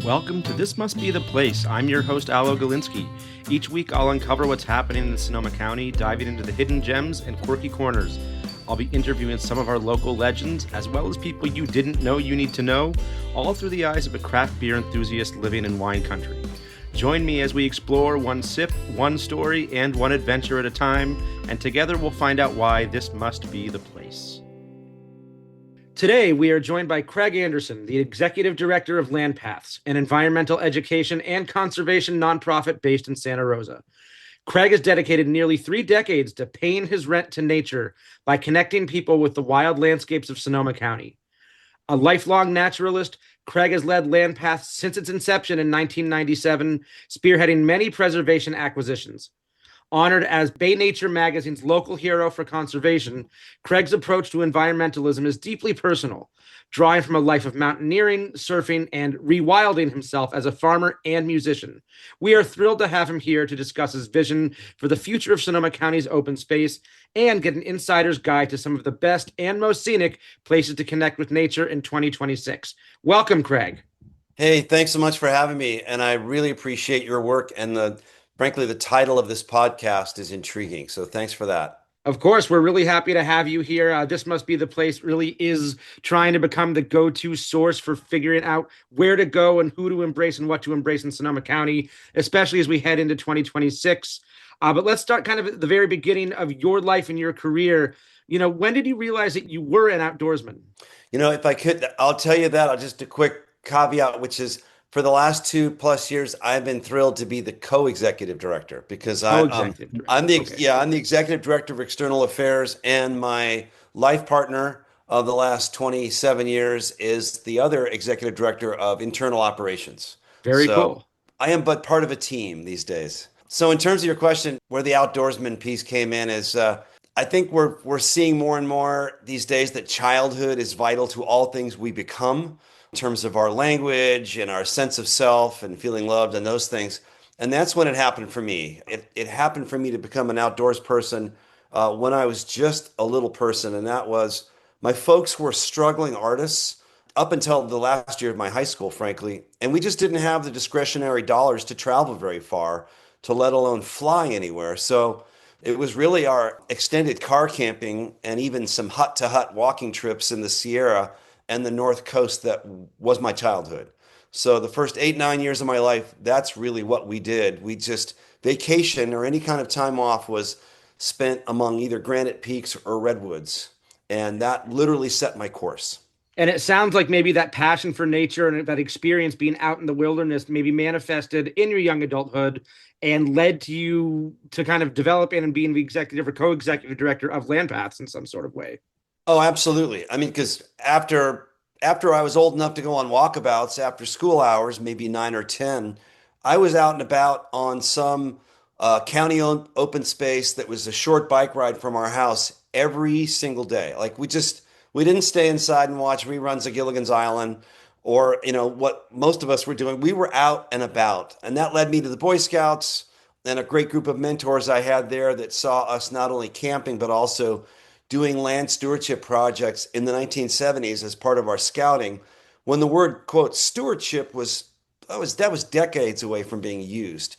Welcome to This Must Be the Place. I'm your host, Alo Galinsky. Each week, I'll uncover what's happening in Sonoma County, diving into the hidden gems and quirky corners. I'll be interviewing some of our local legends, as well as people you didn't know you need to know, all through the eyes of a craft beer enthusiast living in wine country. Join me as we explore one sip, one story, and one adventure at a time, and together we'll find out why this must be the place. Today, we are joined by Craig Anderson, the Executive Director of LandPaths, an environmental education and conservation nonprofit based in Santa Rosa. Craig has dedicated nearly 3 decades to paying his rent to nature by connecting people with the wild landscapes of Sonoma County. A lifelong naturalist, Craig has led LandPaths since its inception in 1997, spearheading many preservation acquisitions. Honored as Bay Nature Magazine's local hero for conservation, Craig's approach to environmentalism is deeply personal, drawing from a life of mountaineering, surfing, and rewilding himself as a farmer and musician. We are thrilled to have him here to discuss his vision for the future of Sonoma County's open space and get an insider's guide to some of the best and most scenic places to connect with nature in 2026. Welcome, Craig. Hey, thanks so much for having me. And I really appreciate your work, and frankly, the title of this podcast is intriguing. So thanks for that. Of course, we're really happy to have you here. This Must Be the Place really is trying to become the go-to source for figuring out where to go and who to embrace and what to embrace in Sonoma County, especially as we head into 2026. But let's start kind of at the very beginning of your life and your career. You know, when did you realize that you were an outdoorsman? You know, if I could, I'll tell you that. I'll just a quick caveat, which is for the last 2+ years, I've been thrilled to be the co-executive director because I'm the executive director of external affairs, and my life partner of the last 27 years is the other executive director of internal operations. Very cool. I am but part of a team these days. So in terms of your question, where the outdoorsman piece came in is, I think we're seeing more and more these days that childhood is vital to all things we become, in terms of our language and our sense of self and feeling loved and those things. And that's when it happened for me. It happened for me to become an outdoors person when I was just a little person. And that was, my folks were struggling artists up until the last year of my high school, frankly. And we just didn't have the discretionary dollars to travel very far, to let alone fly anywhere. So it was really our extended car camping and even some hut-to-hut walking trips in the Sierra and the North Coast that was my childhood. So the first 8-9 years of my life, that's really what we did. We just, vacation or any kind of time off was spent among either granite peaks or redwoods. And that literally set my course. And it sounds like maybe that passion for nature and that experience being out in the wilderness maybe manifested in your young adulthood and led to you to kind of developing and being the executive or co-executive director of LandPaths in some sort of way. Oh, absolutely. I mean, because after I was old enough to go on walkabouts after school hours, maybe 9 or 10, I was out and about on some county-owned open space that was a short bike ride from our house every single day. Like we didn't stay inside and watch reruns of Gilligan's Island or, you know, what most of us were doing. We were out and about, and that led me to the Boy Scouts and a great group of mentors I had there that saw us not only camping, but also doing land stewardship projects in the 1970s as part of our scouting, when the word, quote, stewardship was decades away from being used.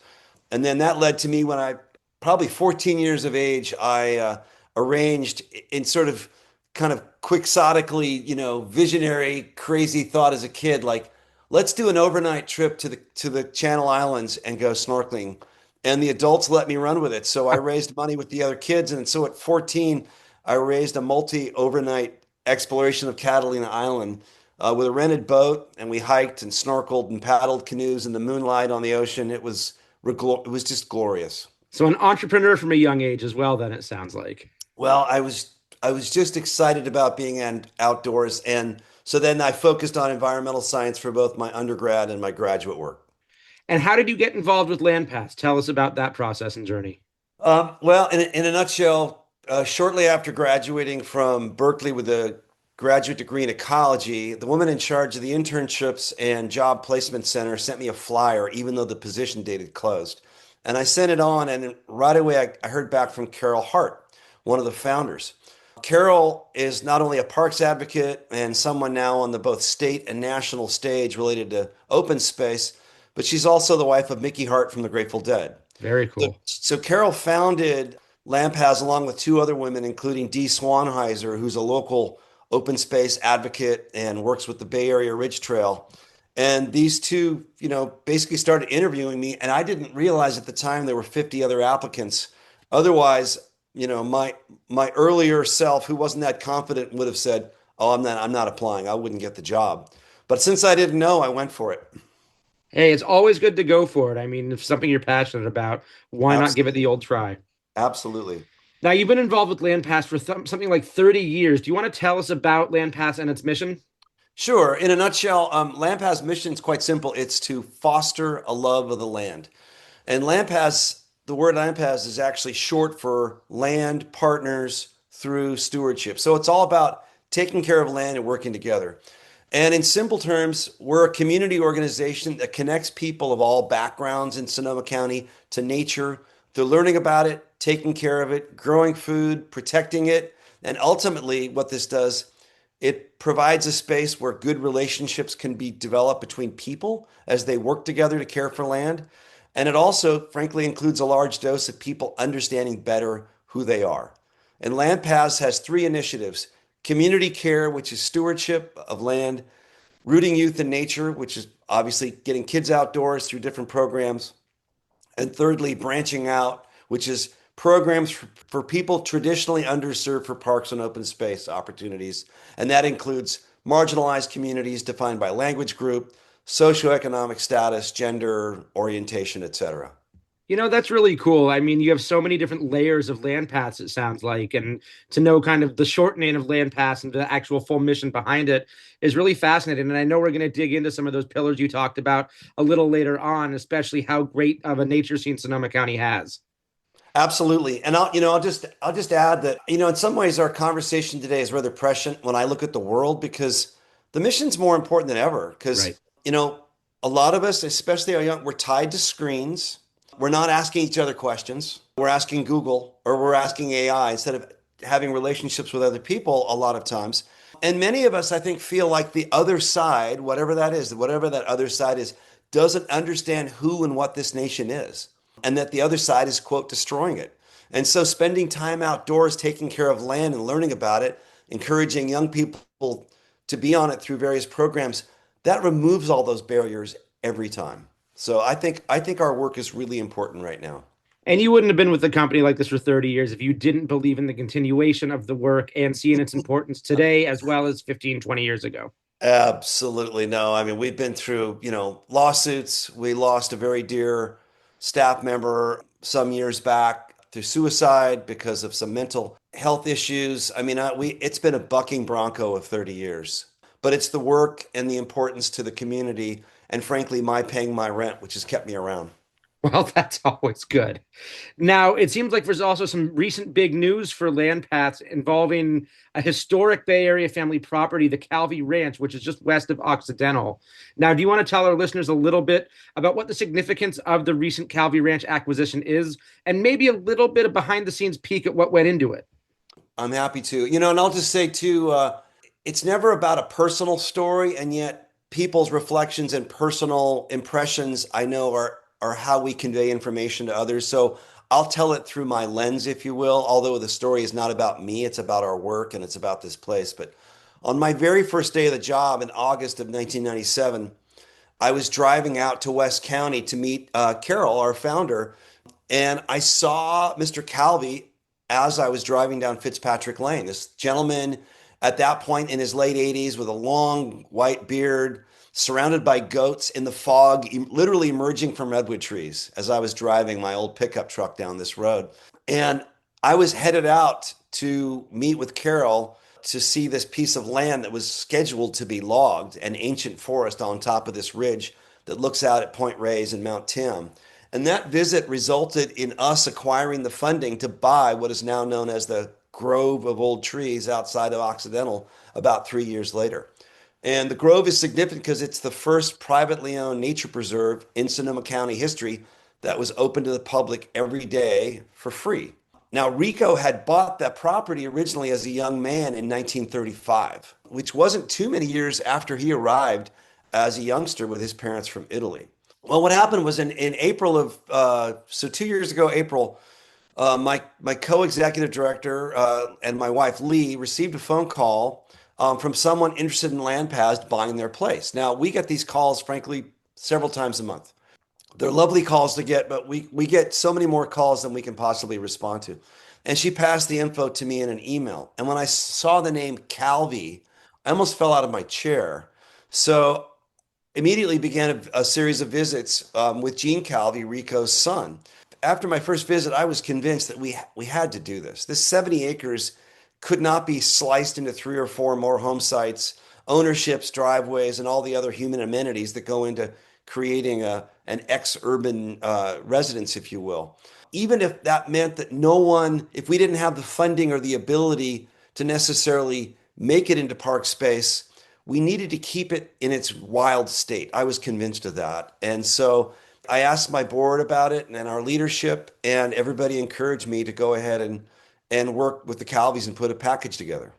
And then that led to me when I, probably 14 years of age, I arranged in sort of kind of quixotically, you know, visionary, crazy thought as a kid, like, let's do an overnight trip to the Channel Islands and go snorkeling. And the adults let me run with it. So I raised money with the other kids. And so at 14, I raised a multi-overnight exploration of Catalina Island with a rented boat, and we hiked and snorkeled and paddled canoes in the moonlight on the ocean. It was just glorious. So an entrepreneur from a young age as well, then it sounds like. Well, I was just excited about being outdoors, and so then I focused on environmental science for both my undergrad and my graduate work. And how did you get involved with LandPaths? Tell us about that process and journey. Well, in a nutshell, shortly after graduating from Berkeley with a graduate degree in ecology, the woman in charge of the internships and job placement center sent me a flyer, even though the position date had closed. And I sent it on, and right away I heard back from Carol Hart, one of the founders. Carol is not only a parks advocate and someone now on the both state and national stage related to open space, but she's also the wife of Mickey Hart from the Grateful Dead. Very So, cool. so Carol founded LandPaths along with two other women, including Dee Swanheiser, who's a local open space advocate and works with the Bay Area Ridge Trail. And these two, basically started interviewing me, and I didn't realize at the time there were 50 other applicants. Otherwise, my earlier self, who wasn't that confident, would have said, "Oh, I'm not applying. I wouldn't get the job." But since I didn't know, I went for it. Hey, it's always good to go for it. I mean, if something you're passionate about, why not give it Absolutely. the old try? Absolutely. Now, you've been involved with LandPass for something like 30 years. Do you want to tell us about LandPass and its mission? Sure. In a nutshell, LandPath's mission is quite simple. It's to foster a love of the land. And LandPaths, the word LandPaths is actually short for Land Partners Through Stewardship. So it's all about taking care of land and working together. And in simple terms, we're a community organization that connects people of all backgrounds in Sonoma County to nature. They're learning about it, taking care of it, growing food, protecting it. And ultimately, what this does, it provides a space where good relationships can be developed between people as they work together to care for land. And it also, frankly, includes a large dose of people understanding better who they are. And Land Paths has three initiatives: community care, which is stewardship of land; rooting youth in nature, which is obviously getting kids outdoors through different programs; and thirdly, branching out, which is programs for people traditionally underserved for parks and open space opportunities. And that includes marginalized communities defined by language group, socioeconomic status, gender, orientation, etc. That's really cool. I mean, you have so many different layers of land paths, it sounds like. And to know kind of the shortening of land paths and the actual full mission behind it is really fascinating. And I know we're going to dig into some of those pillars you talked about a little later on, especially how great of a nature scene Sonoma County has. Absolutely. And I'll just add that, in some ways our conversation today is rather prescient when I look at the world, because the mission's more important than ever. Right. Because, a lot of us, especially our young, we're tied to screens. We're not asking each other questions. We're asking Google or we're asking AI instead of having relationships with other people a lot of times. And many of us, I think, feel like the other side, whatever that is, whatever that other side is, doesn't understand who and what this nation is, and that the other side is, quote, destroying it. And so spending time outdoors, taking care of land and learning about it, encouraging young people to be on it through various programs, that removes all those barriers every time. So I think our work is really important right now. And you wouldn't have been with a company like this for 30 years if you didn't believe in the continuation of the work and seeing its importance today as well as 15, 20 years ago. Absolutely no. I mean, we've been through, lawsuits. We lost a very dear staff member some years back through suicide because of some mental health issues. I mean, it's been a bucking bronco of 30 years, but it's the work and the importance to the community, and frankly, my paying my rent, which has kept me around. Well, that's always good. Now, it seems like there's also some recent big news for land paths involving a historic Bay Area family property, the Calvi Ranch, which is just west of Occidental. Now, do you want to tell our listeners a little bit about what the significance of the recent Calvi Ranch acquisition is, and maybe a little bit of behind the scenes peek at what went into it? I'm happy to. And I'll just say too, it's never about a personal story, and yet people's reflections and personal impressions, I know, are how we convey information to others. So I'll tell it through my lens, if you will, although the story is not about me, it's about our work and it's about this place. But on my very first day of the job in August of 1997, I was driving out to West County to meet Carol, our founder, and I saw Mr. Calvi as I was driving down Fitzpatrick Lane. This gentleman at that point in his late 80s with a long white beard, surrounded by goats in the fog, literally emerging from redwood trees as I was driving my old pickup truck down this road. And I was headed out to meet with Carol to see this piece of land that was scheduled to be logged, an ancient forest on top of this ridge that looks out at Point Reyes and Mount Tim. And that visit resulted in us acquiring the funding to buy what is now known as the Grove of Old Trees outside of Occidental about 3 years later. And the Grove is significant because it's the first privately owned nature preserve in Sonoma County history that was open to the public every day for free. Now, Rico had bought that property originally as a young man in 1935, which wasn't too many years after he arrived as a youngster with his parents from Italy. Well, what happened was in April of, so 2 years ago, April, my co-executive director and my wife Lee received a phone call from someone interested in LandPaths buying their place. Now, we get these calls, frankly, several times a month. They're lovely calls to get, but we get so many more calls than we can possibly respond to. And she passed the info to me in an email. And when I saw the name Calvi, I almost fell out of my chair. So immediately began a series of visits with Gene Calvi, Rico's son. After my first visit, I was convinced that we had to do this. This 70 acres could not be sliced into three or four more home sites, ownerships, driveways, and all the other human amenities that go into creating an ex-urban residence, if you will. Even if that meant that no one, if we didn't have the funding or the ability to necessarily make it into park space, we needed to keep it in its wild state. I was convinced of that. And so I asked my board about it and our leadership, and everybody encouraged me to go ahead and work with the Calvis and put a package together.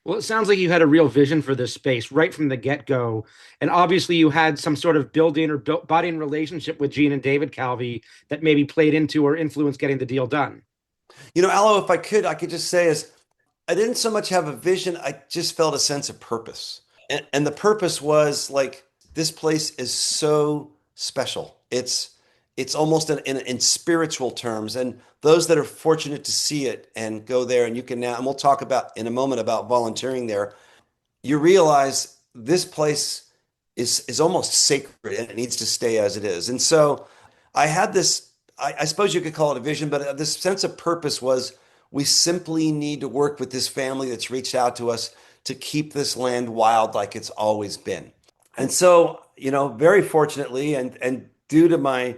Well, it sounds like you had a real vision for this space right from the get-go. And obviously you had some sort of built-in or budding relationship with Gene and David Calvi that maybe played into or influenced getting the deal done. Aloe, if I could just say is I didn't so much have a vision, I just felt a sense of purpose. And the purpose was like this place is so special. It's almost in spiritual terms. And those that are fortunate to see it and go there, and you can now, and we'll talk about in a moment about volunteering there, you realize this place is almost sacred and it needs to stay as it is. And so I had this, I suppose you could call it a vision, but this sense of purpose was we simply need to work with this family that's reached out to us to keep this land wild like it's always been. And so, very fortunately, and due to my,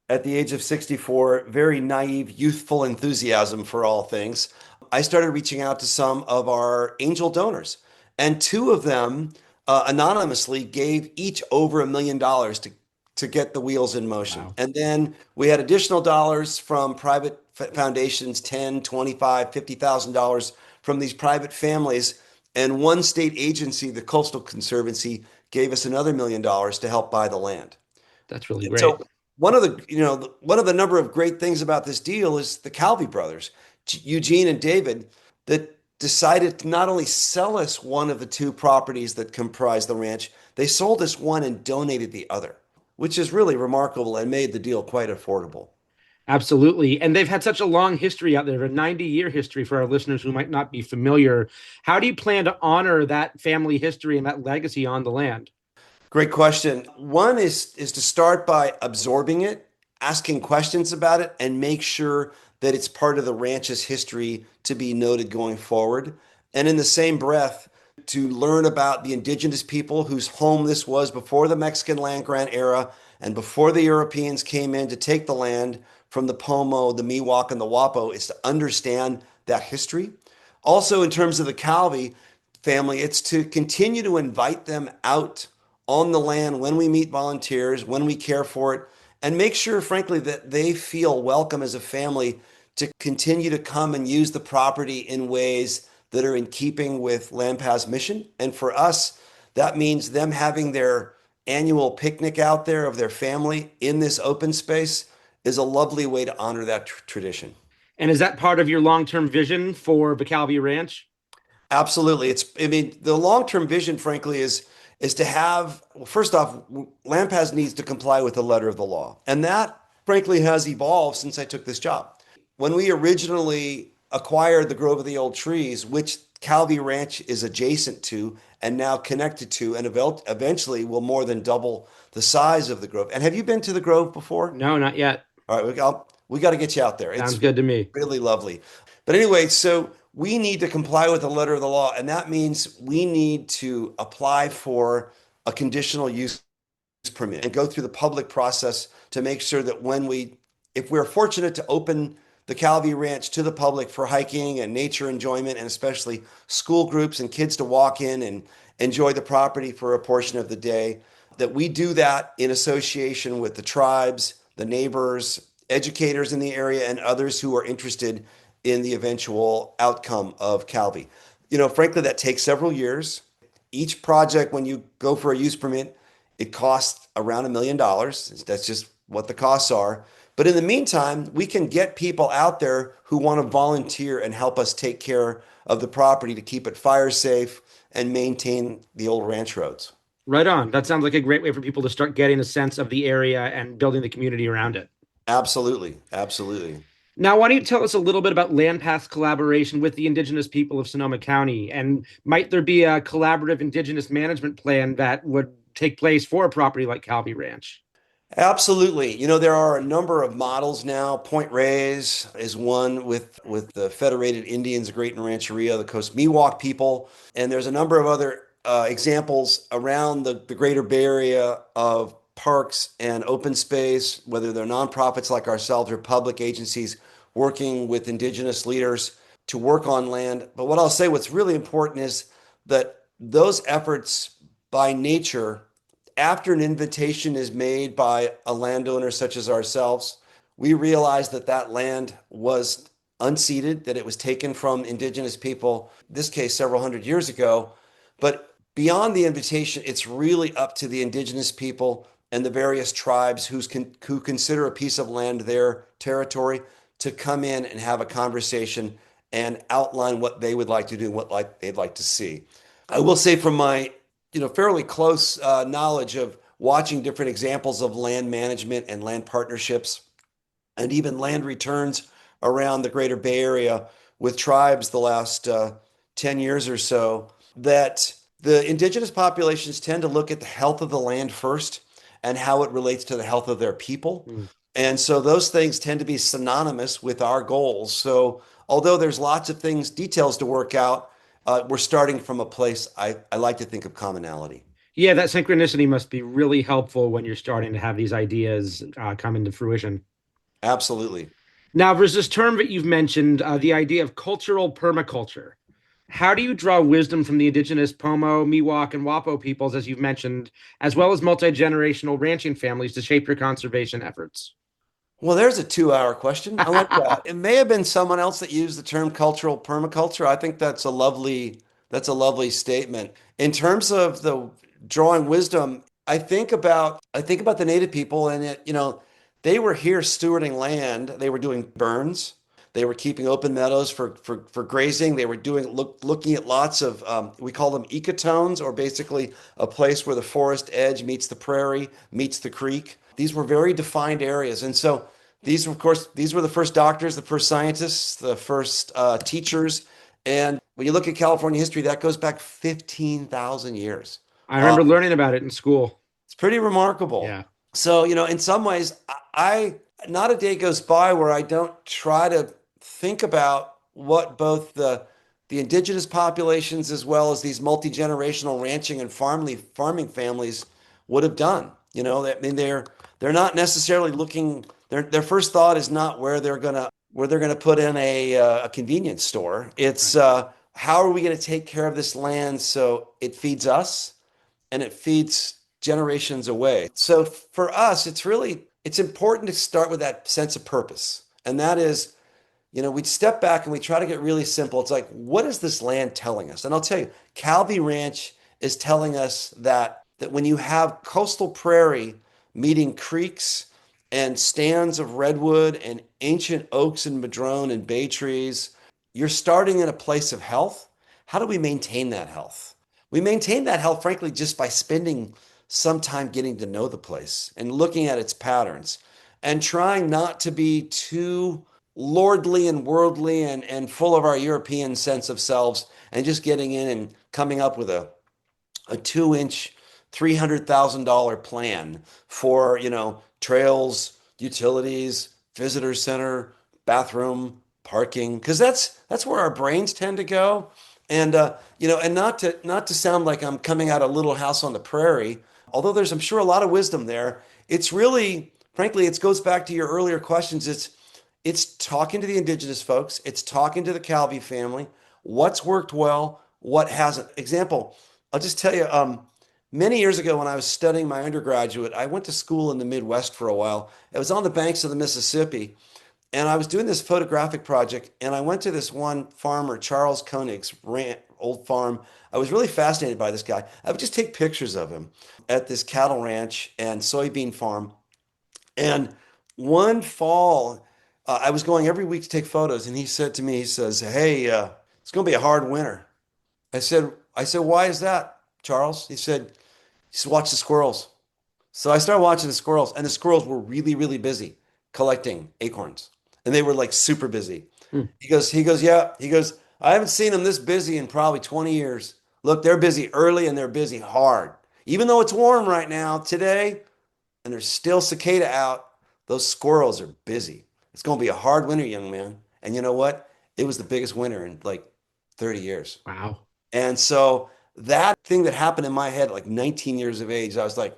at the age of 64, very naive, youthful enthusiasm for all things, I started reaching out to some of our angel donors. And two of them anonymously gave each over $1 million to get the wheels in motion. Wow. And then we had additional dollars from private foundations, 10, 25, $50,000 from these private families. And one state agency, the Coastal Conservancy, gave us another $1 million to help buy the land. That's really And great. so one of the number of great things about this deal is the Calvi brothers, Eugene and David, that decided to not only sell us one of the two properties that comprise the ranch, they sold us one and donated the other, which is really remarkable and made the deal quite affordable. Absolutely. And they've had such a long history out there, a 90-year history for our listeners who might not be familiar. How do you plan to honor that family history and that legacy on the land? Great question. One is to start by absorbing it, asking questions about it, and make sure that it's part of the ranch's history to be noted going forward. And in the same breath, to learn about the indigenous people whose home this was before the Mexican land grant era and before the Europeans came in to take the land from the Pomo, the Miwok, and the Wapo, is to understand that history. Also, in terms of the Calvi family, it's to continue to invite them out on the land when we meet volunteers, when we care for it, and make sure, frankly, that they feel welcome as a family to continue to come and use the property in ways that are in keeping with LandPaths' mission. And for us, that means them having their annual picnic out there of their family in this open space is a lovely way to honor that tradition. And is that part of your long-term vision for the Calvi Ranch? Absolutely. I mean, the long-term vision, frankly, is to have, well, first off, LandPaths needs to comply with the letter of the law. And that, frankly, has evolved since I took this job. When we originally acquired the Grove of the Old Trees, which Calvi Ranch is adjacent to and now connected to, and eventually will more than double the size of the Grove. And have you been to the Grove before? No, not yet. All right, we got to get you out there. Sounds It's good to me. really lovely. But anyway, so we need to comply with the letter of the law, and that means we need to apply for a conditional use permit and go through the public process to make sure that if we're fortunate to open the Calvi Ranch to the public for hiking and nature enjoyment, and especially school groups and kids to walk in and enjoy the property for a portion of the day, that we do that in association with the tribes, the neighbors, educators in the area, and others who are interested in the eventual outcome of Calvi. Frankly, that takes several years. Each project, when you go for a use permit, it costs around $1 million. That's just what the costs are. But in the meantime, we can get people out there who want to volunteer and help us take care of the property to keep it fire safe and maintain the old ranch roads. Right on. That sounds like a great way for people to start getting a sense of the area and building the community around it. Absolutely. Absolutely. Now, why don't you tell us a little bit about LandPaths collaboration with the Indigenous people of Sonoma County? And might there be a collaborative Indigenous management plan that would take place for a property like Calvi Ranch? Absolutely. There are a number of models now. Point Reyes is one with the Federated Indians of Great Rancheria, the Coast Miwok people. And there's a number of other examples around the greater Bay Area of parks and open space, whether they're nonprofits like ourselves or public agencies working with Indigenous leaders to work on land. But what I'll say, what's really important is that those efforts by nature, after an invitation is made by a landowner such as ourselves, we realize that that land was unceded, that it was taken from Indigenous people, in this case, several hundred years ago. But beyond the invitation, it's really up to the Indigenous people and the various tribes who consider a piece of land their territory to come in and have a conversation and outline what they would like to do and what they'd like to see. I will say from my fairly close knowledge of watching different examples of land management and land partnerships and even land returns around the greater Bay Area with tribes the last 10 years or so, that the Indigenous populations tend to look at the health of the land first and how it relates to the health of their people. Mm. And so those things tend to be synonymous with our goals. So although there's lots of things, details to work out, we're starting from a place I like to think of commonality. Yeah, that synchronicity must be really helpful when you're starting to have these ideas come into fruition. Absolutely. Now, there's this term that you've mentioned, the idea of cultural permaculture. How do you draw wisdom from the indigenous Pomo, Miwok, and Wapo peoples, as you've mentioned, as well as multi-generational ranching families to shape your conservation efforts? Well, there's a 2-hour question. I like that. It may have been someone else that used the term cultural permaculture. I think that's a lovely statement. In terms of the drawing wisdom, I think about the native people and they were here stewarding land. They were doing burns. They were keeping open meadows for grazing. They were looking at lots of we call them ecotones, or basically a place where the forest edge meets the prairie, meets the creek. These were very defined areas. And so these, of course, these were the first doctors, the first scientists, the first teachers. And when you look at California history, that goes back 15,000 years. I Uh, remember learning about it in school. it's pretty remarkable. Yeah. So, in some ways, not a day goes by where I don't try to think about what both the indigenous populations as well as these multi-generational ranching and farming families would have done. I mean, they're not necessarily looking. Their first thought is not where they're gonna put in a convenience store. It's how are we going to take care of this land so it feeds us and it feeds generations away. So for us, it's important to start with that sense of purpose. And that is, we step back and we try to get really simple. It's like, what is this land telling us? And I'll tell you, Calvi Ranch is telling us that when you have coastal prairie meeting creeks and stands of redwood and ancient oaks and madrone and bay trees, you're starting in a place of health. How do we maintain that health? We maintain that health, frankly, just by spending some time getting to know the place and looking at its patterns and trying not to be too lordly and worldly and full of our European sense of selves and just getting in and coming up with a 2-inch, $300,000 plan for, trails, utilities, visitor center, bathroom, parking, because that's where our brains tend to go. And and not to sound like I'm coming out of Little House on the Prairie, although there's, I'm sure, a lot of wisdom there. It's really, frankly, it goes back to your earlier questions. It's talking to the indigenous folks. It's talking to the Calvi family. What's worked well, what hasn't. Example, I'll just tell you, many years ago when I was studying my undergraduate, I went to school in the Midwest for a while. It was on the banks of the Mississippi. And I was doing this photographic project, and I went to this one farmer, Charles Koenig's old farm. I was really fascinated by this guy. I would just take pictures of him at this cattle ranch and soybean farm. And one fall, I was going every week to take photos, and he said to me, he says, "Hey, it's going to be a hard winter." I said, "Why is that, Charles?" He said, "Watch the squirrels." So I started watching the squirrels, and the squirrels were really, really busy collecting acorns, and they were like super busy. Hmm. Yeah. He goes, "I haven't seen them this busy in probably 20 years. Look, they're busy early and they're busy hard. Even though it's warm right now today, and there's still cicada out, those squirrels are busy. It's going to be a hard winter, young man." And you know what? It was the biggest winter in like 30 years. Wow. And so that thing that happened in my head at like 19 years of age, I was like,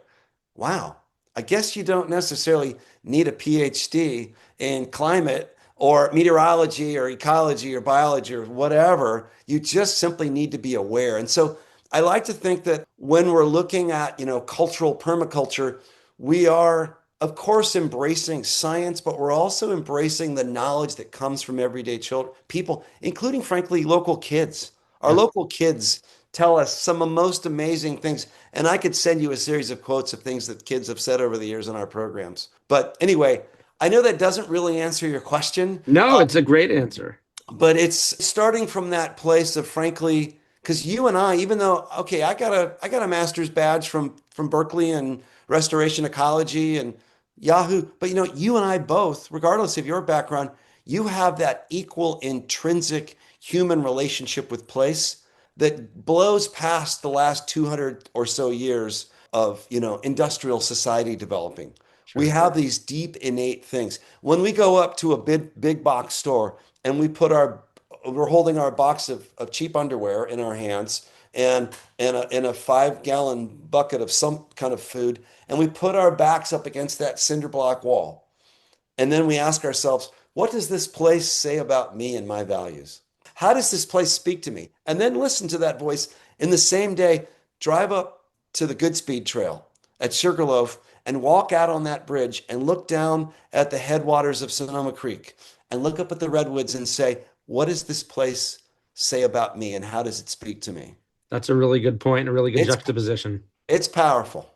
wow, I guess you don't necessarily need a PhD in climate or meteorology or ecology or biology or whatever. You just simply need to be aware. And so I like to think that when we're looking at, cultural permaculture, we are, of course, embracing science, but we're also embracing the knowledge that comes from everyday children, people, including, frankly, local kids. Our Yeah. local kids tell us some of the most amazing things. And I could send you a series of quotes of things that kids have said over the years in our programs. But anyway, I know that doesn't really answer your question, No, it's a great answer. but it's starting from that place of frankly, because you and I, even though, okay, I got a master's badge from Berkeley and restoration ecology and Yahoo, but you and I both, regardless of your background, you have that equal intrinsic human relationship with place that blows past the last 200 or so years of, industrial society developing. We Sure. have these deep innate things. When we go up to a big box store and we're holding our box of cheap underwear in our hands and a 5-gallon bucket of some kind of food, and we put our backs up against that cinder block wall. And then we ask ourselves, what does this place say about me and my values? How does this place speak to me? And then listen to that voice in the same day, drive up to the Goodspeed Trail at Sugarloaf and walk out on that bridge and look down at the headwaters of Sonoma Creek and look up at the redwoods and say, what does this place say about me and how does it speak to me? That's a really good point, a really good It's juxtaposition. it's powerful.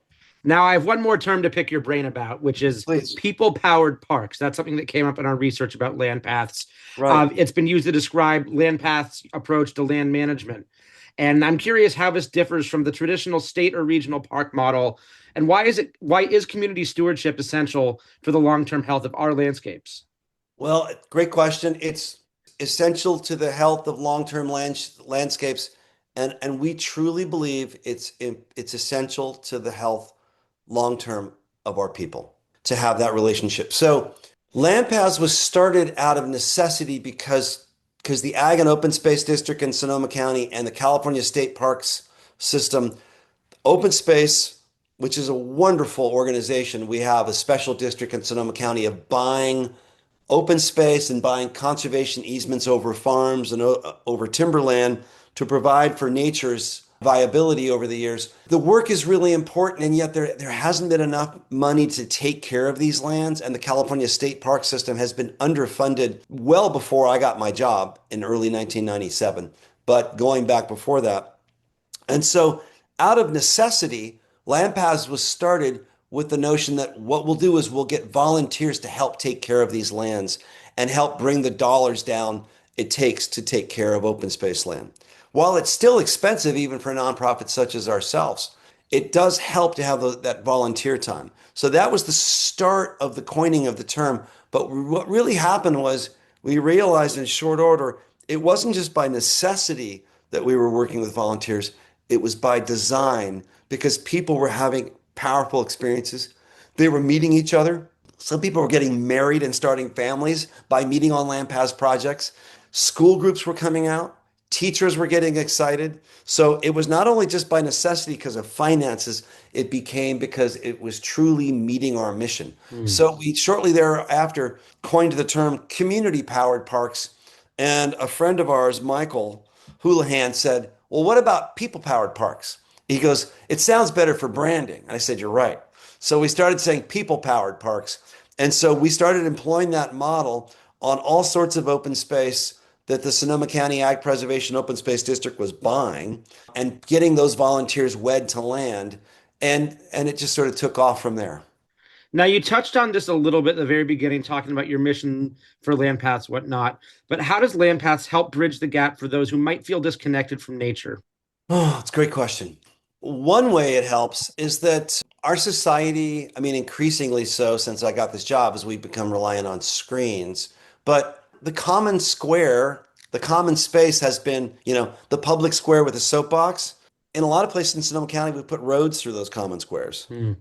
Now, I have one more term to pick your brain about, which is Please. people-powered parks. That's something that came up in our research about land paths. Right. It's been used to describe land paths' approach to land management. And I'm curious how this differs from the traditional state or regional park model, and why is community stewardship essential for the long-term health of our landscapes? Well, great question. It's essential to the health of long-term landscapes, and we truly believe it's essential to the health long-term of our people to have that relationship. So, LandPaths was started out of necessity because the Ag and Open Space District in Sonoma County and the California State Parks system, Open Space, which is a wonderful organization. We have a special district in Sonoma County of buying open space and buying conservation easements over farms and over timberland to provide for nature's viability over the years. The work is really important, and yet there hasn't been enough money to take care of these lands, and the California State Park System has been underfunded well before I got my job in early 1997, but going back before that. And so, out of necessity, LandPaths was started with the notion that what we'll do is we'll get volunteers to help take care of these lands and help bring the dollars down it takes to take care of open space land. While it's still expensive, even for nonprofits such as ourselves, it does help to have that volunteer time. So that was the start of the coining of the term. But what really happened was we realized in short order, it wasn't just by necessity that we were working with volunteers, it was by design because people were having powerful experiences. They were meeting each other. Some people were getting married and starting families by meeting on LandPaths projects. School groups were coming out. Teachers were getting excited. So it was not only just by necessity because of finances, it became because it was truly meeting our mission. Hmm. So we shortly thereafter coined the term community powered parks. And a friend of ours, Michael Houlihan, said, well, what about people powered parks? He goes, it sounds better for branding. And I said, you're right. So we started saying people powered parks. And so we started employing that model on all sorts of open space that the Sonoma County Ag Preservation Open Space District was buying and getting those volunteers wed to land. And it just sort of took off from there. Now, you touched on this a little bit at the very beginning, talking about your mission for LandPaths, whatnot. But how does LandPaths help bridge the gap for those who might feel disconnected from nature? Oh, it's a great question. One way it helps is that our society, I mean, increasingly so since I got this job, as we've become reliant on screens. But the common square, the common space has been, the public square with a soapbox. In a lot of places in Sonoma County, we put roads through those common squares. Hmm.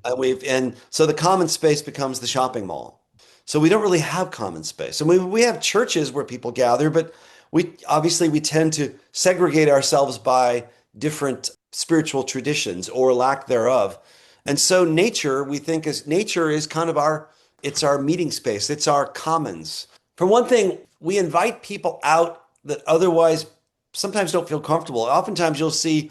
And so the common space becomes the shopping mall. So we don't really have common space. And we have churches where people gather, but we tend to segregate ourselves by different spiritual traditions or lack thereof. And so nature is kind of it's our meeting space. It's our commons. For one thing, we invite people out that otherwise sometimes don't feel comfortable. Oftentimes you'll see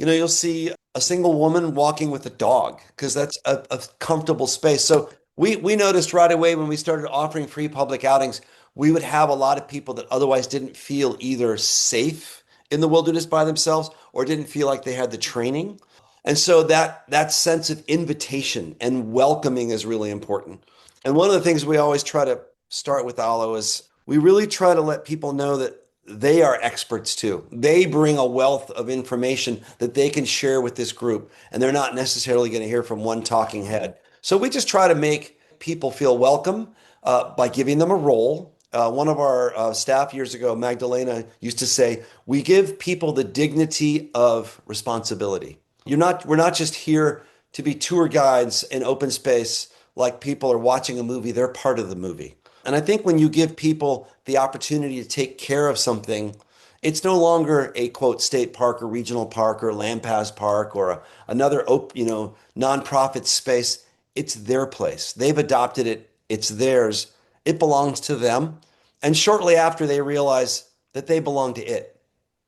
a single woman walking with a dog because that's a comfortable space. So we noticed right away when we started offering free public outings, we would have a lot of people that otherwise didn't feel either safe in the wilderness by themselves or didn't feel like they had the training. And so that sense of invitation and welcoming is really important. And one of the things we always try to start with, Alo, is we really try to let people know that they are experts too. They bring a wealth of information that they can share with this group, and they're not necessarily going to hear from one talking head. So we just try to make people feel welcome by giving them a role. One of our staff years ago, Magdalena, used to say, "We give people the dignity of responsibility. We're not just here to be tour guides in open space like people are watching a movie. They're part of the movie." And I think when you give people the opportunity to take care of something, it's no longer a quote state park or regional park or LandPaths park or another nonprofit space. It's their place. They've adopted it. It's theirs. It belongs to them. And shortly after, they realize that they belong to it.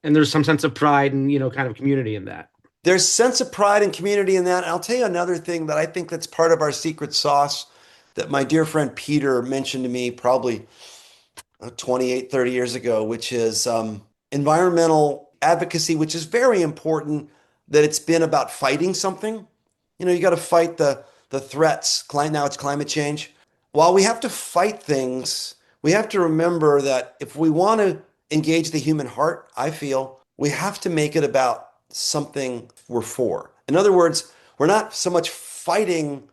And there's some sense of pride and, kind of community in that. There's sense of pride and community in that. And I'll tell you another thing that I think that's part of our secret sauce that my dear friend Peter mentioned to me probably 28, 30 years ago, which is environmental advocacy, which is very important, that it's been about fighting something. You got to fight the threats. Now it's climate change. While we have to fight things, we have to remember that if we want to engage the human heart, I feel we have to make it about something we're for. In other words, we're not so much fighting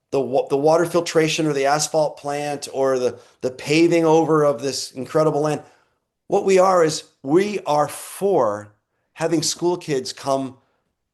the water filtration or the asphalt plant or the paving over of this incredible land. What we are for having school kids come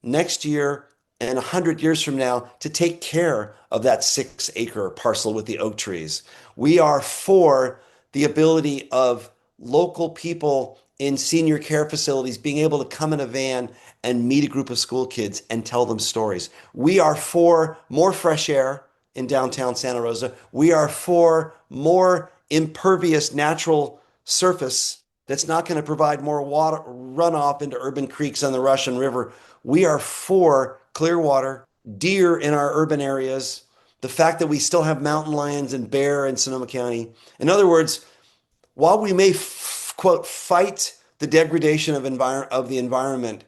next year and 100 years from now to take care of that 6-acre parcel with the oak trees. We are for the ability of local people in senior care facilities being able to come in a van and meet a group of school kids and tell them stories. We are for more fresh air in downtown Santa Rosa. We are for more impervious natural surface that's not going to provide more water runoff into urban creeks on the Russian River. We are for clear water, deer in our urban areas, the fact that we still have mountain lions and bear in Sonoma County. In other words, while we may quote fight the degradation of the environment,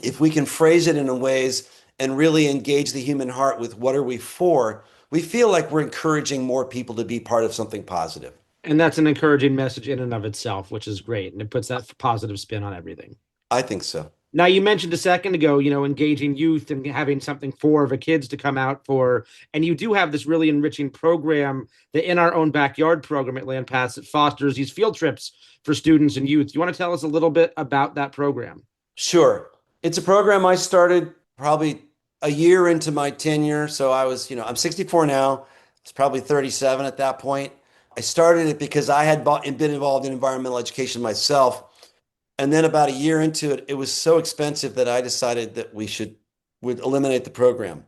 if we can phrase it in ways and really engage the human heart with what are we for, we feel like we're encouraging more people to be part of something positive. And that's an encouraging message in and of itself, which is great. And it puts that positive spin on everything. I think so. Now, you mentioned a second ago, engaging youth and having something for the kids to come out for. And you do have this really enriching program, the In Our Own Backyard program at LandPaths, that fosters these field trips for students and youth. You want to tell us a little bit about that program? Sure. It's a program I started probably a year into my tenure. So I'm 64 now. It's probably 37 at that point. I started it because I had been involved in environmental education myself. And then about a year into it, it was so expensive that I decided that would eliminate the program.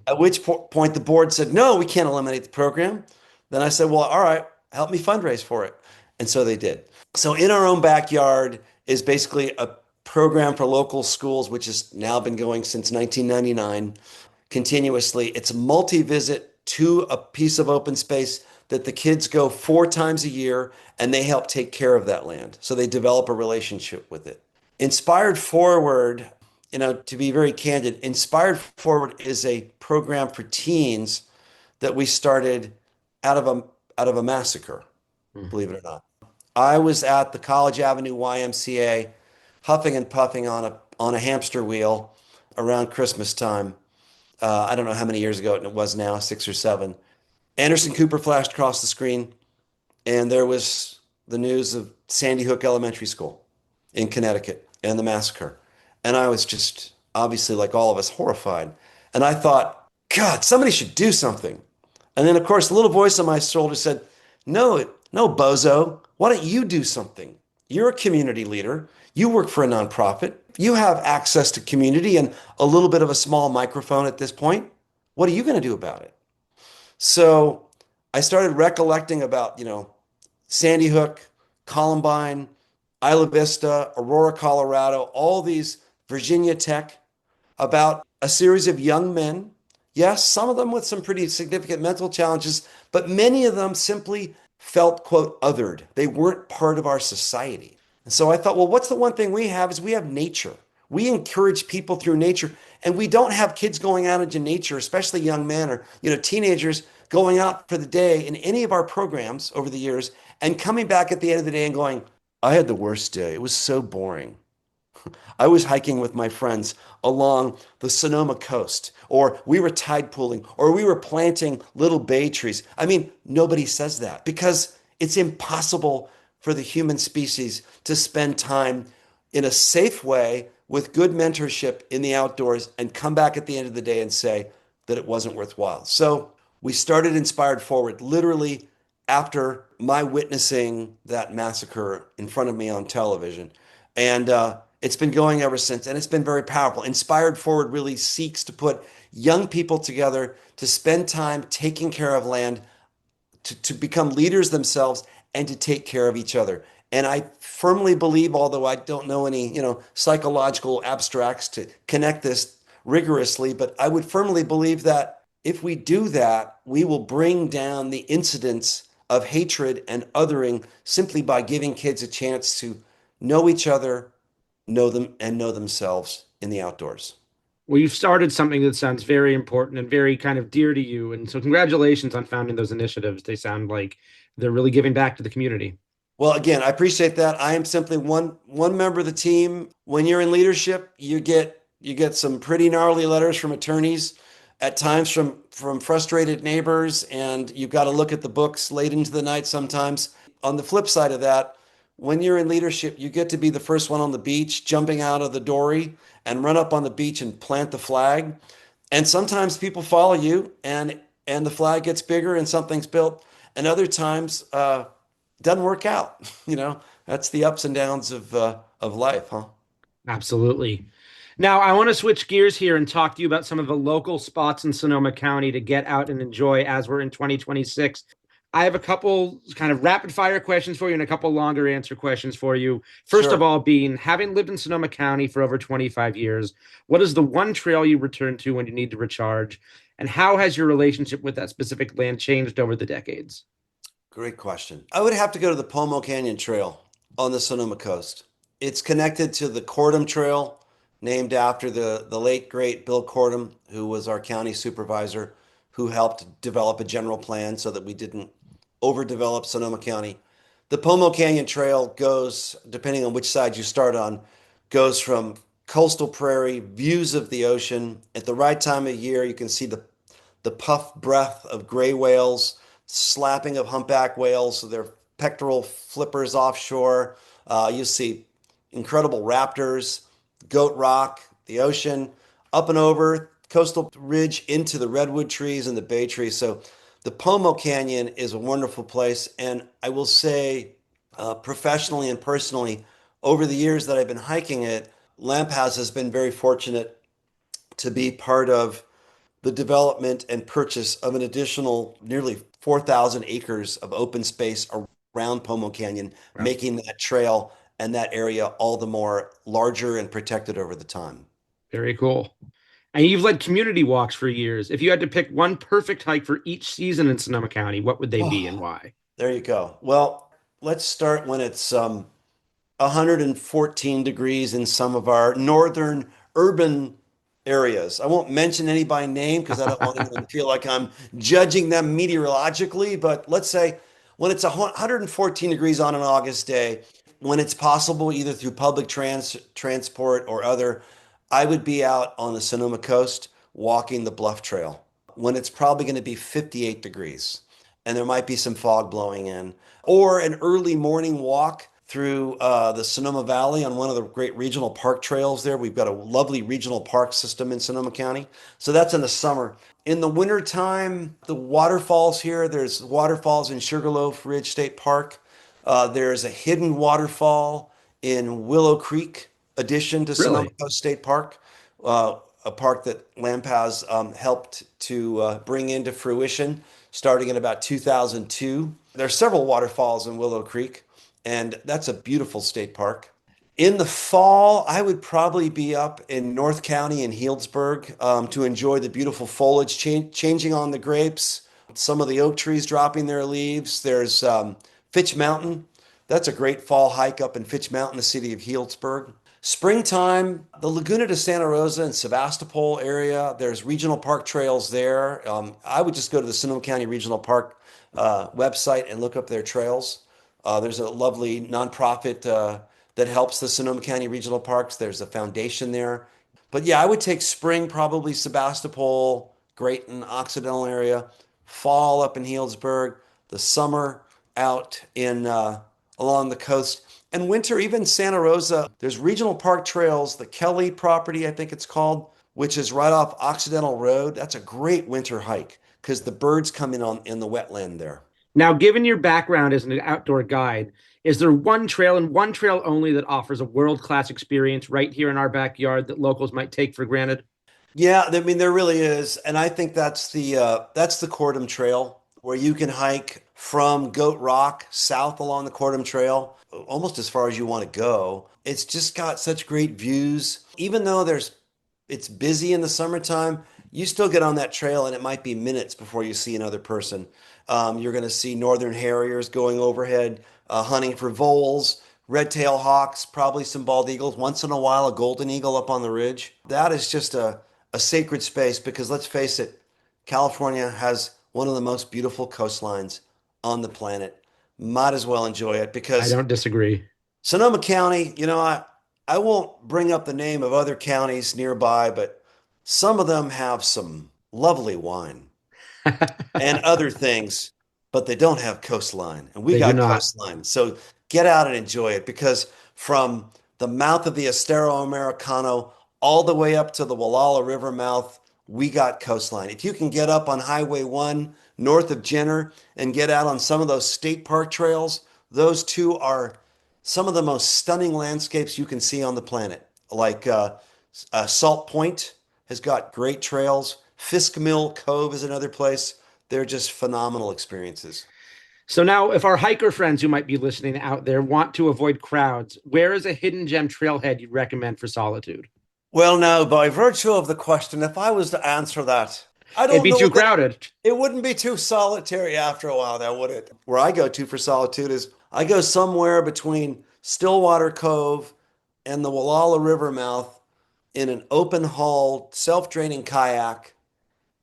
At which point the board said, "No, we can't eliminate the program." Then I said, "Well, all right, help me fundraise for it." And so they did. So In Our Own Backyard is basically a program for local schools, which has now been going since 1999 continuously. It's a multi-visit to a piece of open space that the kids go 4 times a year and they help take care of that land. So they develop a relationship with it. Inspired Forward, to be very candid, Inspired Forward is a program for teens that we started out of a out of a massacre, Mm. believe it or not. I was at the College Avenue YMCA, huffing and puffing on a hamster wheel around Christmas time. I don't know how many years ago it was now, 6 or 7. Anderson Cooper flashed across the screen, and there was the news of Sandy Hook Elementary School in Connecticut and the massacre. And I was just obviously, like all of us, horrified. And I thought, God, somebody should do something. And then, of course, the little voice on my shoulder said, No, no, bozo, why don't you do something? You're a community leader. You work for a nonprofit. You have access to community and a little bit of a small microphone at this point. What are you going to do about it? So I started recollecting about, Sandy Hook, Columbine, Isla Vista, Aurora, Colorado, all these Virginia Tech, about a series of young men. Yes, some of them with some pretty significant mental challenges, but many of them simply felt, quote, othered. They weren't part of our society. And so I thought, well, what's the one thing we have is we have nature. We encourage people through nature, and we don't have kids going out into nature, especially young men or, teenagers going out for the day in any of our programs over the years and coming back at the end of the day and going, I had the worst day. It was so boring. I was hiking with my friends along the Sonoma coast, or we were tide pooling, or we were planting little bay trees. I mean, nobody says that because it's impossible for the human species to spend time in a safe way with good mentorship in the outdoors and come back at the end of the day and say that it wasn't worthwhile. So we started Inspired Forward literally after my witnessing that massacre in front of me on television. And it's been going ever since, and it's been very powerful. Inspired Forward really seeks to put young people together to spend time taking care of land, to become leaders themselves, and to take care of each other. And I firmly believe, although I don't know any, psychological abstracts to connect this rigorously, but I would firmly believe that if we do that, we will bring down the incidence of hatred and othering simply by giving kids a chance to know each other, know them, and know themselves in the outdoors. Well, you've started something that sounds very important and very kind of dear to you. And so, congratulations on founding those initiatives. They sound like they're really giving back to the community. Well, again, I appreciate that. I am simply one member of the team. When you're in leadership, you get some pretty gnarly letters from attorneys, at times from frustrated neighbors, and you've got to look at the books late into the night sometimes. On the flip side of that, when you're in leadership, you get to be the first one on the beach, jumping out of the dory and run up on the beach and plant the flag. And sometimes people follow you, and the flag gets bigger and something's built. And other times, doesn't work out. That's the ups and downs of life, huh? Absolutely. Now, I want to switch gears here and talk to you about some of the local spots in Sonoma County to get out and enjoy as we're in 2026. I have a couple kind of rapid fire questions for you and a couple longer answer questions for you. First of Sure. all, being having lived in Sonoma County for over 25 years, what is the one trail you return to when you need to recharge? And how has your relationship with that specific land changed over the decades? Great question. I would have to go to the Pomo Canyon Trail on the Sonoma coast. It's connected to the Kortum Trail, named after the late great Bill Kortum, who was our county supervisor, who helped develop a general plan so that we didn't overdevelop Sonoma County. The Pomo Canyon Trail goes, depending on which side you start on, goes from coastal prairie, views of the ocean. At the right time of year, you can see the puff breath of gray whales, slapping of humpback whales, so their pectoral flippers offshore. You see incredible raptors, goat rock, the ocean, up and over coastal ridge into the redwood trees and the bay trees. So the Pomo Canyon is a wonderful place. And I will say, professionally and personally, over the years that I've been hiking it, LandPaths has been very fortunate to be part of the development and purchase of an additional nearly 4,000 acres of open space around Pomo Canyon, Wow. making that trail and that area all the more larger and protected over the time. Very cool. And you've led community walks for years. If you had to pick one perfect hike for each season in Sonoma County, what would they be and Oh, why? there you go. Well, let's start when it's 114 degrees in some of our northern urban areas. I won't mention any by name because I don't want anyone to feel like I'm judging them meteorologically, but let's say when it's 114 degrees on an August day, when it's possible either through public transport or other, I would be out on the Sonoma coast walking the Bluff Trail when it's probably going to be 58 degrees and there might be some fog blowing in, or an early morning walk through the Sonoma Valley on one of the great regional park trails there. We've got a lovely regional park system in Sonoma County. So that's in the summer. In the wintertime, the waterfalls here, there's waterfalls in Sugarloaf Ridge State Park. There's a hidden waterfall in Willow Creek, addition to Sonoma Really? Coast State Park, a park that LandPaths helped to bring into fruition starting in about 2002. There are several waterfalls in Willow Creek, and that's a beautiful state park. In the fall, I would probably be up in North County in Healdsburg to enjoy the beautiful foliage changing on the grapes, some of the oak trees dropping their leaves. There's Fitch Mountain. That's a great fall hike up in Fitch Mountain, the city of Healdsburg. Springtime, the Laguna de Santa Rosa and Sebastopol area, there's regional park trails there. I would just go to the Sonoma County Regional Park website and look up their trails. There's a lovely nonprofit that helps the Sonoma County Regional Parks. There's a foundation there. But yeah, I would take spring, probably Sebastopol, Grayton, Occidental area, fall up in Healdsburg, the summer out in along the coast, and winter, even Santa Rosa. There's regional park trails, the Kelly property, I think it's called, which is right off Occidental Road. That's a great winter hike because the birds come in on in the wetland there. Now, given your background as an outdoor guide, is there one trail and one trail only that offers a world-class experience right here in our backyard that locals might take for granted? Yeah, I mean there really is, and I think that's the Kortum Trail where you can hike from Goat Rock south along the Kortum Trail, almost as far as you want to go. It's just got such great views. Even though it's busy in the summertime, you still get on that trail and it might be minutes before you see another person. You're going to see northern harriers going overhead, hunting for voles, red-tailed hawks, probably some bald eagles, once in a while a golden eagle up on the ridge. That is just a sacred space because let's face it, California has one of the most beautiful coastlines on the planet. Might as well enjoy it I because don't disagree. Sonoma County, I won't bring up the name of other counties nearby, but some of them have some lovely wine and other things, but they don't have coastline. And we They do got not. coastline. So get out and enjoy it because from the mouth of the Estero Americano all the way up to the Wallala River mouth, we got coastline. If you can get up on Highway 1 north of Jenner and get out on some of those state park trails, those two are some of the most stunning landscapes you can see on the planet. Like Salt Point has got great trails. Fisk Mill Cove is another place. They're just phenomenal experiences. So now, if our hiker friends who might be listening out there want to avoid crowds, where is a hidden gem trailhead you'd recommend for solitude? Well, now, by virtue of the question, if I was to answer that, I It'd don't be know too that crowded. it wouldn't be too solitary after a while, now would it? Where I go to for solitude is I go somewhere between Stillwater Cove and the Wallala River mouth in an open hull, self-draining kayak,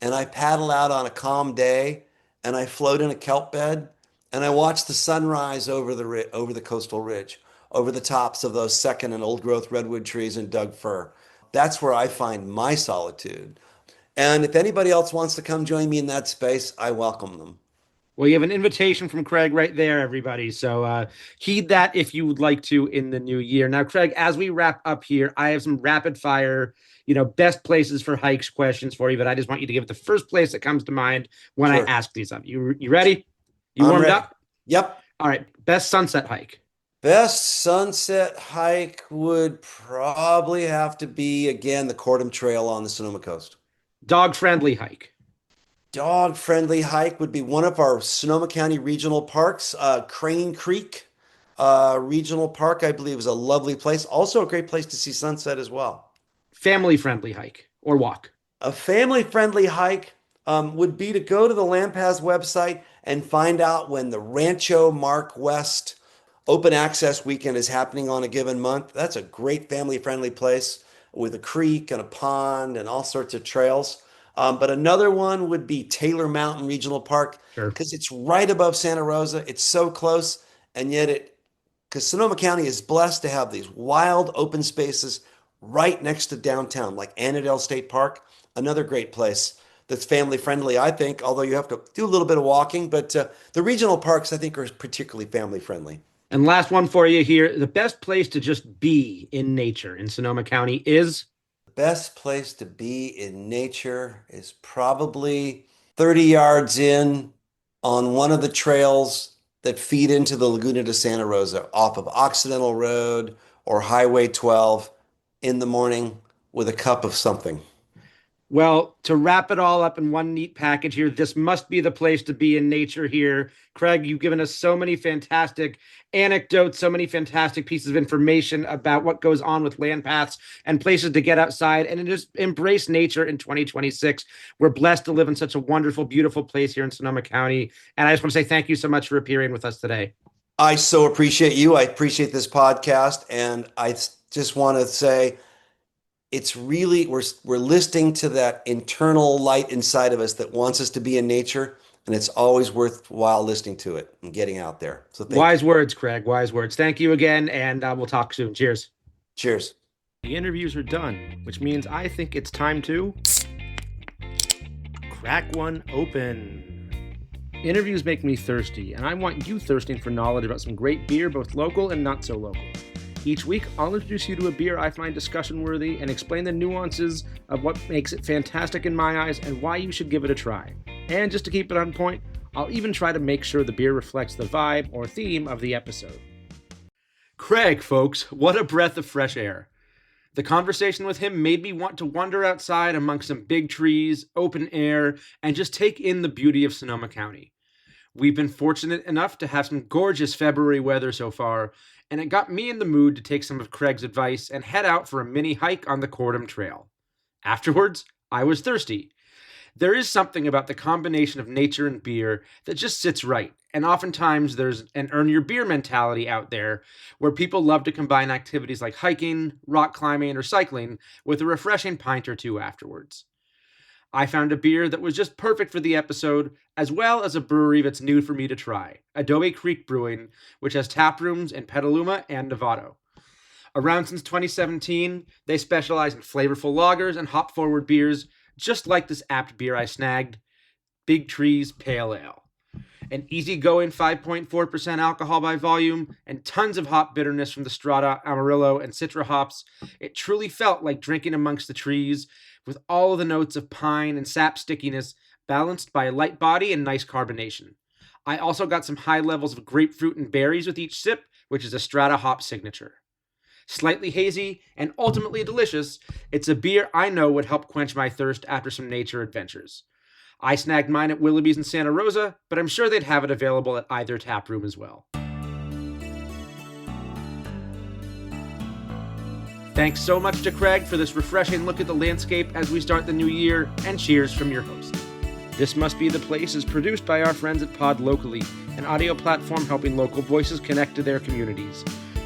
and I paddle out on a calm day and I float in a kelp bed and I watch the sunrise over the coastal ridge, over the tops of those second and old growth redwood trees and Doug fir. That's where I find my solitude. And if anybody else wants to come join me in that space, I welcome them. Well, you have an invitation from Craig right there, everybody. So heed that if you would like to in the new year. Now, Craig, as we wrap up here, I have some rapid fire, best places for hikes questions for you, but I just want you to give it the first place that comes to mind when I Sure. ask these of you. You ready? You I'm warmed ready. up? Yep. All right. Best sunset hike. Best sunset hike would probably have to be, again, the Kortum Trail on the Sonoma Coast. Dog friendly hike. Dog friendly hike would be one of our Sonoma County regional parks. Crane Creek Regional Park, I believe, is a lovely place. Also, a great place to see sunset as well. Family friendly hike or walk. A family-friendly hike would be to go to the LandPaths website and find out when the Rancho Mark West open access weekend is happening on a given month. That's a great family-friendly place with a creek and a pond and all sorts of trails. But another one would be Taylor Mountain Regional Park Sure. because it's right above Santa Rosa. It's so close, and yet because Sonoma County is blessed to have these wild open spaces right next to downtown, like Annandale State Park, another great place that's family friendly, I think, although you have to do a little bit of walking. But the regional parks, I think, are particularly family friendly. And last one for you here. The best place to just be in nature in Sonoma County is? The best place to be in nature is probably 30 yards in on one of the trails that feed into the Laguna de Santa Rosa off of Occidental Road or Highway 12 in the morning with a cup of something. Well, to wrap it all up in one neat package here, this must be the place to be in nature here. Craig, you've given us so many fantastic anecdotes, so many fantastic pieces of information about what goes on with LandPaths and places to get outside and just embrace nature in 2026. We're blessed to live in such a wonderful, beautiful place here in Sonoma County. And I just want to say thank you so much for appearing with us today. I so appreciate you. I appreciate this podcast. And I just want to say, it's really we're listening to that internal light inside of us that wants us to be in nature, and it's always worthwhile listening to it and getting out there. So wise words, Craig. Wise words. Thank you again, and we'll talk soon. Cheers. Cheers. The interviews are done, which means I think it's time to crack one open. Interviews make me thirsty, and I want you thirsting for knowledge about some great beer, both local and not so local. Each week, I'll introduce you to a beer I find discussion-worthy and explain the nuances of what makes it fantastic in my eyes and why you should give it a try. And just to keep it on point, I'll even try to make sure the beer reflects the vibe or theme of the episode. Craig, folks, what a breath of fresh air. The conversation with him made me want to wander outside amongst some big trees, open air, and just take in the beauty of Sonoma County. We've been fortunate enough to have some gorgeous February weather so far, and it got me in the mood to take some of Craig's advice and head out for a mini hike on the Kortum Trail. Afterwards, I was thirsty. There is something about the combination of nature and beer that just sits right, and oftentimes there's an earn your beer mentality out there where people love to combine activities like hiking, rock climbing, or cycling with a refreshing pint or two afterwards. I found a beer that was just perfect for the episode, as well as a brewery that's new for me to try, Adobe Creek Brewing, which has tap rooms in Petaluma and Novato. Around since 2017, they specialize in flavorful lagers and hop-forward beers, just like this apt beer I snagged, Big Trees Pale Ale. An easygoing 5.4% alcohol by volume and tons of hop bitterness from the Strata, Amarillo, and Citra hops, it truly felt like drinking amongst the trees, with all of the notes of pine and sap stickiness balanced by a light body and nice carbonation. I also got some high levels of grapefruit and berries with each sip, which is a Strata hop signature. Slightly hazy and ultimately delicious, it's a beer I know would help quench my thirst after some nature adventures. I snagged mine at Willoughby's in Santa Rosa, but I'm sure they'd have it available at either tap room as well. Thanks so much to Craig for this refreshing look at the landscape as we start the new year, and cheers from your host. This Must Be the Place is produced by our friends at Pod Locally, an audio platform helping local voices connect to their communities.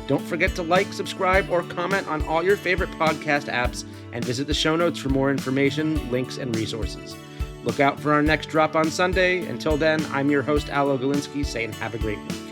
Don't forget to like, subscribe, or comment on all your favorite podcast apps, and visit the show notes for more information, links, and resources. Look out for our next drop on Sunday. Until then, I'm your host, Alo Galinsky, saying have a great week.